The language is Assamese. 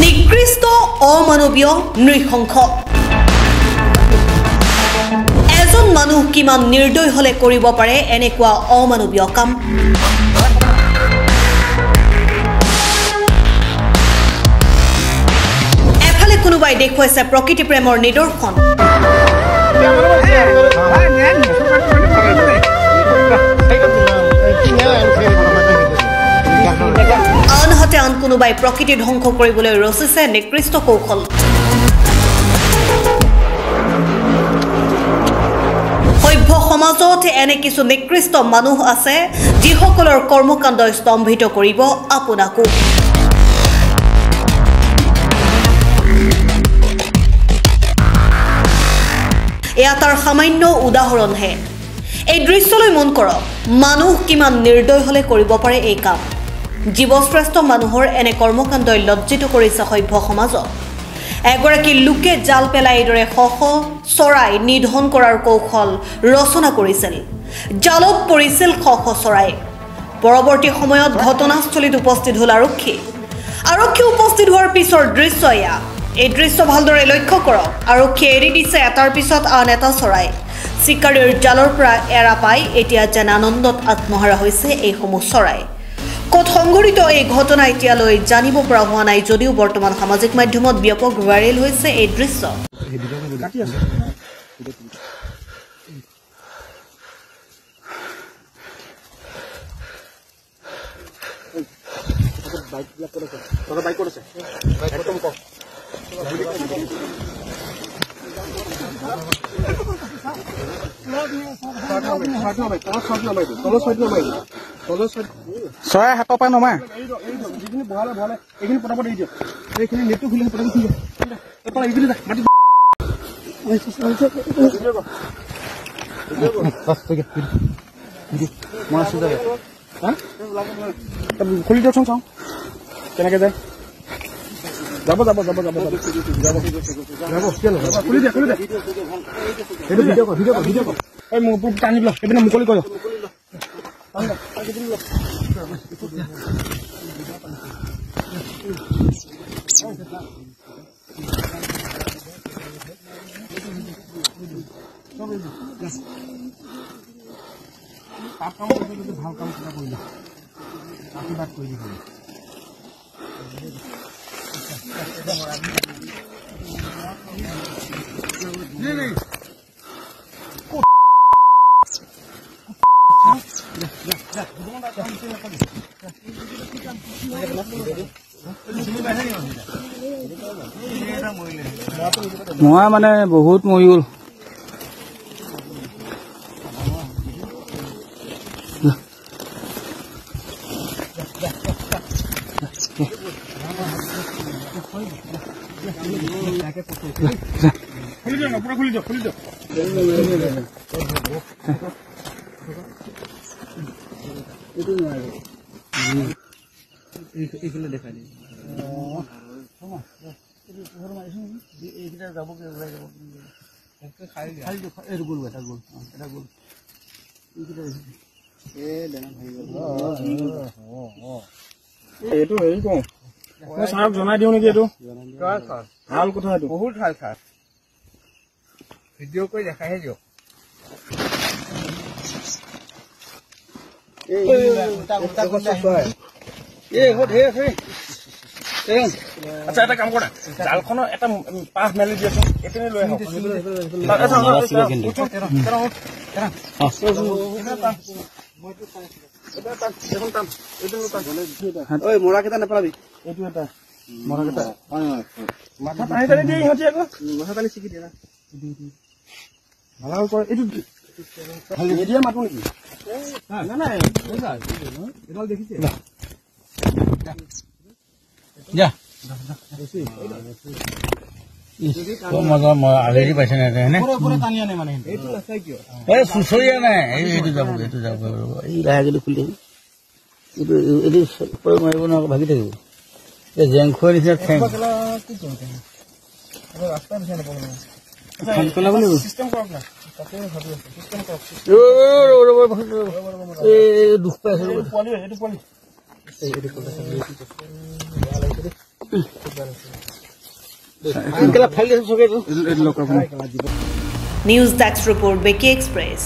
নিকৃষ্ট অমানৱীয় নৃশংস এজন মানুহ কিমান নিৰ্দয় হলে কৰিব পাৰে এনেকুৱা অমানৱীয় কাম এফালে কোনোবাই দেখুৱাইছে প্ৰকৃতি প্ৰেমৰ নিদৰ্শন আনহাতে আন কোনোবাই প্ৰকৃতি ধ্বংস কৰিবলৈ ৰচিছে নিকৃষ্ট কৌশল সভ্য সমাজত এনে কিছু নিকৃষ্ট মানুহ আছে যিসকলৰ কৰ্মকাণ্ড স্তম্ভিত কৰিব আপোনাকো এয়া তাৰ সামান্য উদাহৰণহে এই দৃশ্যলৈ মন কৰক মানুহ কিমান নিৰ্দয় হলে কৰিব পাৰে এই কাম জীৱশ্ৰেষ্ঠ মানুহৰ এনে কৰ্মকাণ্ডই লজ্জিত কৰিছে সভ্য সমাজক এগৰাকী লোকে জাল পেলাই দৰে শশ চৰাই নিধন কৰাৰ কৌশল ৰচনা কৰিছিল জালত পৰিছিল শশ চৰাই পৰৱৰ্তী সময়ত ঘটনাস্থলীত উপস্থিত হ'ল আৰক্ষী উপস্থিত হোৱাৰ পিছৰ দৃশ্য এয়া এই দৃশ্য ভালদৰে লক্ষ্য কৰক আৰক্ষীয়ে এৰি দিছে এটাৰ পিছত আন এটা চৰাই চিকাৰীৰ জালৰ পৰা এৰা পাই এতিয়া যেন আনন্দত আত্মহাৰা হৈছে এইসমূহ চৰাই কত সংঘটিত এই ঘটনা এতিয়ালৈ জানিব পৰা হোৱা নাই যদিও বৰ্তমান সামাজিক মাধ্যমত ব্যাপক ভাইৰেল হৈছে এই দৃশ্য চৰাই হাতৰ পৰা নমাই খুলি দিয়কচোন চাওঁ কেনেকে যায় যাব যাব যাব যাব খুলি দে সেইটো ভিডিঅ' এই মোক টানি ল এইপিনে মুকলি কৰ ভাল কাম কৰিলে আশীৰ্বাদ কৰি দিব মই মানে বহুত মৰি গ'ল এইফালে দেখাই দিম এইকেইটা যাব ওলাই যাব এইটো গ'ল এটা গ'ল এটা গ'ল এইটো হেৰি কওঁ মই ছাৰক জনাই দিওঁ নেকি এইটো ভাল কথা এইটো বহুত ভাল ছাৰ ভিডিঅ' কৰি দেখাইহে দিয়ক আচ্ছা এটা কাম কৰা জালখনৰ এটা পাহ মেলি দিয়াচোন এইপিনে লৈ আহক মৰা কেইটা নেপেলাবি এইটো এটা মৰা কেইটা মাথা টানি টানি দিয়ে ইহঁতি আকৌ মাথা টানি চিকি দিয়ে ভাল কৰে এইটো এদিয়া মাতো নেকি নাই এডাল দেখিছে যা আবেলি পাইছে চুচৰীয়া নাই এইটো যাব এই লাহে যদি খুলি থাকিব এইটো মাৰিব নোৱাৰো ভাগি থাকিব এই জেং খোৱাৰ নিচিনা ঠেং দুখ পাই আছে নিউজ ডেস্ক ৰিপৰ্ট বেকি এক্সপ্ৰেছ